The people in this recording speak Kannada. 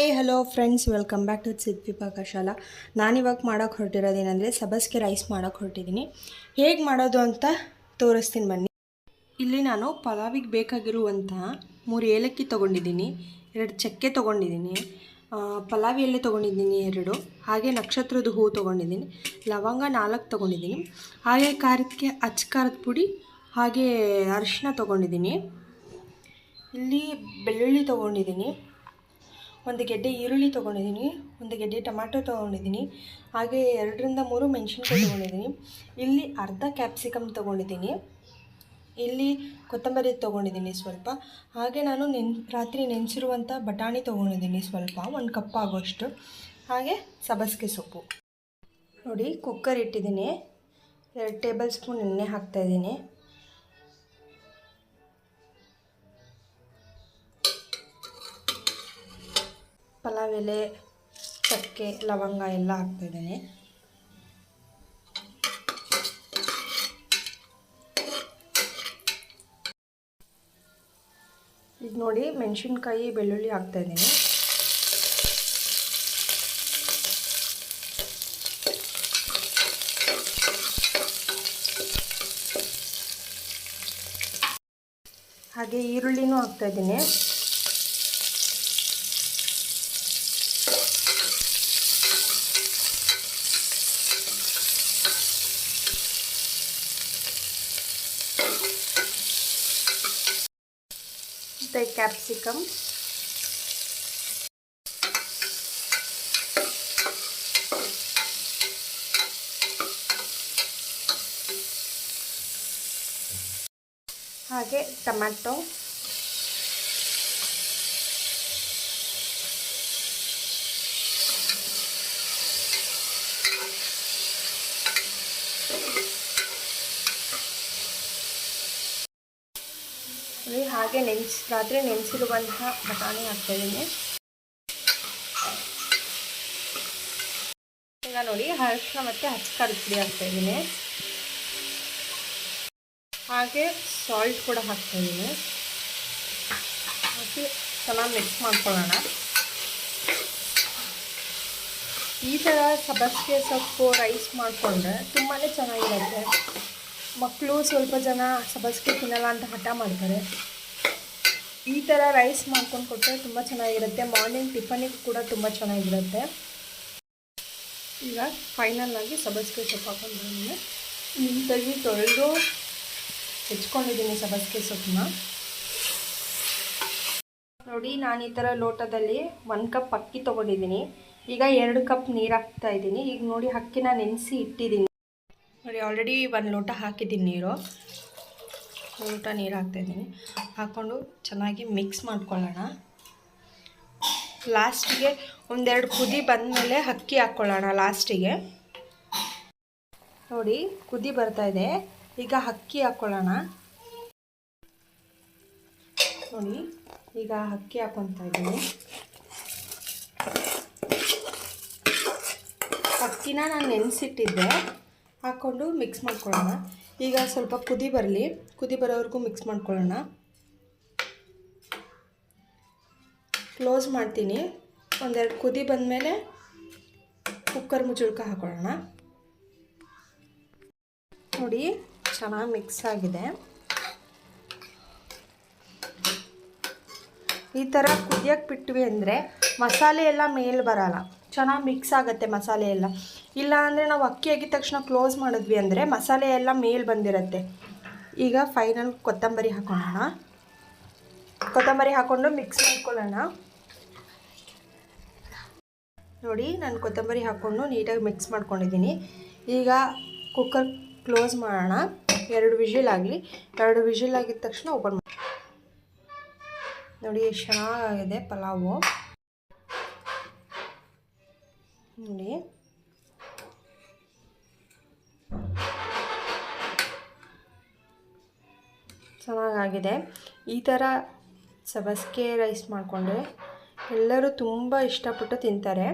Hi hello friends, welcome back to Sidvi Pakashala. ನಾನಿವಾಗ ಮಾಡೋಕ್ಕೆ ಹೊರಟಿರೋದೇನೆಂದರೆ ಸಬ್ಬಸಿಗೆ ರೈಸ್ ಮಾಡೋಕ್ಕೆ ಹೊರಟಿದ್ದೀನಿ. ಹೇಗೆ ಮಾಡೋದು ಅಂತ ತೋರಿಸ್ತೀನಿ ಬನ್ನಿ. ಇಲ್ಲಿ ನಾನು ಪಲಾವಿಗೆ ಬೇಕಾಗಿರುವಂತಹ 3 ಏಲಕ್ಕಿ ತೊಗೊಂಡಿದ್ದೀನಿ, 2 ಚಕ್ಕೆ ತೊಗೊಂಡಿದ್ದೀನಿ, ಪಲಾವಿ ಎಲೆ ತೊಗೊಂಡಿದ್ದೀನಿ 2, ಹಾಗೆ ನಕ್ಷತ್ರದ ಹೂವು ತೊಗೊಂಡಿದ್ದೀನಿ, ಲವಂಗ 4 ತೊಗೊಂಡಿದ್ದೀನಿ, ಹಾಗೆ ಖಾರಕ್ಕೆ ಖಾರದ ಪುಡಿ ಹಾಗೆ ಅರಿಶಿನ ತೊಗೊಂಡಿದ್ದೀನಿ. ಇಲ್ಲಿ ಬೆಳ್ಳುಳ್ಳಿ ತೊಗೊಂಡಿದ್ದೀನಿ, 1 ಗೆಡ್ಡೆ ಈರುಳ್ಳಿ ತೊಗೊಂಡಿದ್ದೀನಿ, 1 ಗೆಡ್ಡೆ ಟೊಮ್ಯಾಟೊ ತೊಗೊಂಡಿದ್ದೀನಿ, ಹಾಗೆ 2 ರಿಂದ 3 ಮೆಣಸಿನ್ಕಾಯಿ ತೊಗೊಂಡಿದ್ದೀನಿ. ಇಲ್ಲಿ ಅರ್ಧ ಕ್ಯಾಪ್ಸಿಕಮ್ ತೊಗೊಂಡಿದ್ದೀನಿ, ಇಲ್ಲಿ ಕೊತ್ತಂಬರಿ ತೊಗೊಂಡಿದ್ದೀನಿ ಸ್ವಲ್ಪ, ಹಾಗೆ ನಾನು ರಾತ್ರಿ ನೆನೆಸಿರುವಂಥ ಬಟಾಣಿ ತೊಗೊಂಡಿದ್ದೀನಿ ಸ್ವಲ್ಪ, 1 ಕಪ್ ಆಗೋಷ್ಟು, ಹಾಗೆ ಸಬ್ಬಸಿಗೆ ಸೊಪ್ಪು. ನೋಡಿ, ಕುಕ್ಕರ್ ಇಟ್ಟಿದ್ದೀನಿ, 2 ಟೇಬಲ್ ಸ್ಪೂನ್ ಎಣ್ಣೆ ಹಾಕ್ತಾಯಿದ್ದೀನಿ. ಪಲಾವ್ ಎಲೆ, ಚಕ್ಕೆ, ಲವಂಗ ಎಲ್ಲ ಹಾಕ್ತಾಯಿದ್ದೀನಿ. ಈಗ ನೋಡಿ, ಮೆಣಸಿನ್ಕಾಯಿ ಬೆಳ್ಳುಳ್ಳಿ ಹಾಕ್ತಾಯಿದ್ದೀನಿ. ಹಾಗೆ ಈರುಳ್ಳಿನೂ ಹಾಕ್ತಾಯಿದ್ದೀನಿ. ಮತ್ತು ಕ್ಯಾಪ್ಸಿಕಮ್, ಹಾಗೆ ಟೊಮ್ಯಾಟೊ, ಹಾಗೆ ರಾತ್ರಿ ನೆನೆಸಿರುವಂತಹ ಬಟಾಣಿ ಹಾಕ್ತಾಯಿದ್ದೀನಿ. ಈಗ ನೋಡಿ, ಅರಿಶಿನ ಮತ್ತು ಖಾರದ ಪುಡಿ ಹಾಕ್ತಾಯಿದ್ದೀನಿ, ಹಾಗೆ ಸಾಲ್ಟ್ ಕೂಡ ಹಾಕ್ತಾಯಿದ್ದೀನಿ. ಹಾಕಿ ಚೆನ್ನಾಗಿ ಮಿಕ್ಸ್ ಮಾಡ್ಕೊಳ್ಳೋಣ. ಈ ಥರ ಸಬ್ಬಸಿಗೆ ಸೊಪ್ಪು ರೈಸ್ ಮಾಡಿಕೊಂಡ್ರೆ ತುಂಬಾ ಚೆನ್ನಾಗಿರುತ್ತೆ. ಮಕ್ಕಳು ಸ್ವಲ್ಪ ಜನ ಸಬ್ಬಸಿಗೆ ತಿನ್ನಲ್ಲ ಅಂತ ಹಠ ಮಾಡ್ತಾರೆ. ಈ ಥರ ರೈಸ್ ಮಾಡ್ಕೊಂಡು ಕೊಟ್ಟರೆ ತುಂಬ ಚೆನ್ನಾಗಿರುತ್ತೆ. ಮಾರ್ನಿಂಗ್ ಟಿಫನಿಗೆ ಕೂಡ ತುಂಬ ಚೆನ್ನಾಗಿರುತ್ತೆ. ಈಗ ಫೈನಲ್ಲಾಗಿ ಸಬ್ಬಸಿಗೆ ಸೊಪ್ಪು ಹಾಕೊಂಡು ನೀಟಾಗಿ ತೊಳೆದು ಹೆಚ್ಕೊಂಡಿದ್ದೀನಿ ಸಬ್ಬಸಿಗೆ ಸೊಪ್ಪನ್ನ. ನೋಡಿ, ನಾನು ಈ ಥರ ಲೋಟದಲ್ಲಿ 1 ಕಪ್ ಅಕ್ಕಿ ತೊಗೊಂಡಿದ್ದೀನಿ. ಈಗ 2 ಕಪ್ ನೀರು ಹಾಕ್ತಾಯಿದ್ದೀನಿ. ಈಗ ನೋಡಿ, ಅಕ್ಕಿನ ನೆನೆಸಿ ಇಟ್ಟಿದ್ದೀನಿ. ನೋಡಿ, ಆಲ್ರೆಡಿ 1 ಲೋಟ ಹಾಕಿದ್ದೀನಿ ನೀರು, 1 ಲೋಟ ನೀರು ಹಾಕ್ತಾಯಿದ್ದೀನಿ. ಹಾಕ್ಕೊಂಡು ಚೆನ್ನಾಗಿ ಮಿಕ್ಸ್ ಮಾಡ್ಕೊಳ್ಳೋಣ. ಲಾಸ್ಟಿಗೆ 1-2 ಕುದಿ ಬಂದಮೇಲೆ ಅಕ್ಕಿ ಹಾಕ್ಕೊಳ್ಳೋಣ ಲಾಸ್ಟಿಗೆ. ನೋಡಿ, ಕುದಿ ಬರ್ತಾಯಿದೆ, ಈಗ ಅಕ್ಕಿ ಹಾಕ್ಕೊಳ್ಳೋಣ. ನೋಡಿ, ಈಗ ಅಕ್ಕಿ ಹಾಕ್ಕೊತಾ ಇದ್ದೀನಿ. ಅಕ್ಕಿನ ನಾನು ನೆನೆಸಿಟ್ಟಿದ್ದೆ, ಹಾಕ್ಕೊಂಡು ಮಿಕ್ಸ್ ಮಾಡ್ಕೊಳ್ಳೋಣ. ಈಗ ಸ್ವಲ್ಪ ಕುದಿ ಬರೋವರೆಗೂ ಮಿಕ್ಸ್ ಮಾಡ್ಕೊಳ್ಳೋಣ. ಕ್ಲೋಸ್ ಮಾಡ್ತೀನಿ. 1-2 ಕುದಿ ಬಂದಮೇಲೆ ಕುಕ್ಕರ್ ಮುಚ್ಚಳ್ಕ ಹಾಕೊಳ್ಳೋಣ. ನೋಡಿ, ಚೆನ್ನಾಗಿ ಮಿಕ್ಸ್ ಆಗಿದೆ. ಈ ಥರ ಕುದಿಯೋಕ್ಕೆ ಬಿಟ್ವಿ ಅಂದರೆ ಮಸಾಲೆ ಎಲ್ಲ ಮೇಲೆ ಬರೋಲ್ಲ, ಚೆನ್ನಾಗಿ ಮಿಕ್ಸ್ ಆಗುತ್ತೆ ಮಸಾಲೆ ಎಲ್ಲ. ಇಲ್ಲ ಅಂದರೆ ನಾವು ಅಕ್ಕಿ ಆಗಿದ ತಕ್ಷಣ ಕ್ಲೋಸ್ ಮಾಡಿದ್ವಿ ಅಂದರೆ ಮಸಾಲೆ ಎಲ್ಲ ಮೇಲೆ ಬಂದಿರುತ್ತೆ. ಈಗ ಫೈನಲ್ ಕೊತ್ತಂಬರಿ ಹಾಕೊಳ್ಳೋಣ. ಕೊತ್ತಂಬರಿ ಹಾಕ್ಕೊಂಡು ಮಿಕ್ಸ್ ಮಾಡ್ಕೊಳ್ಳೋಣ. ನೋಡಿ, ನಾನು ಕೊತ್ತಂಬರಿ ಹಾಕ್ಕೊಂಡು ನೀಟಾಗಿ ಮಿಕ್ಸ್ ಮಾಡ್ಕೊಂಡಿದ್ದೀನಿ. ಈಗ ಕುಕ್ಕರ್ ಕ್ಲೋಸ್ ಮಾಡೋಣ. 2 ವಿಷಿಲ್ ಆಗಲಿ. 2 ವಿಷಿಲ್ ಆಗಿದ ತಕ್ಷಣ ಓಪನ್ ಮಾಡಿ. ನೋಡಿ, ಎಷ್ಟು ಚೆನ್ನಾಗಿದೆ ಪಲಾವು. ನೋಡಿ, ಚೆನ್ನಾಗಾಗಿದೆ. ಈ ಥರ ಸಬ್ಬಸಿಗೆ ರೈಸ್ ಮಾಡಿಕೊಂಡ್ರೆ ಎಲ್ಲರೂ ತುಂಬ ಇಷ್ಟಪಟ್ಟು ತಿಂತಾರೆ.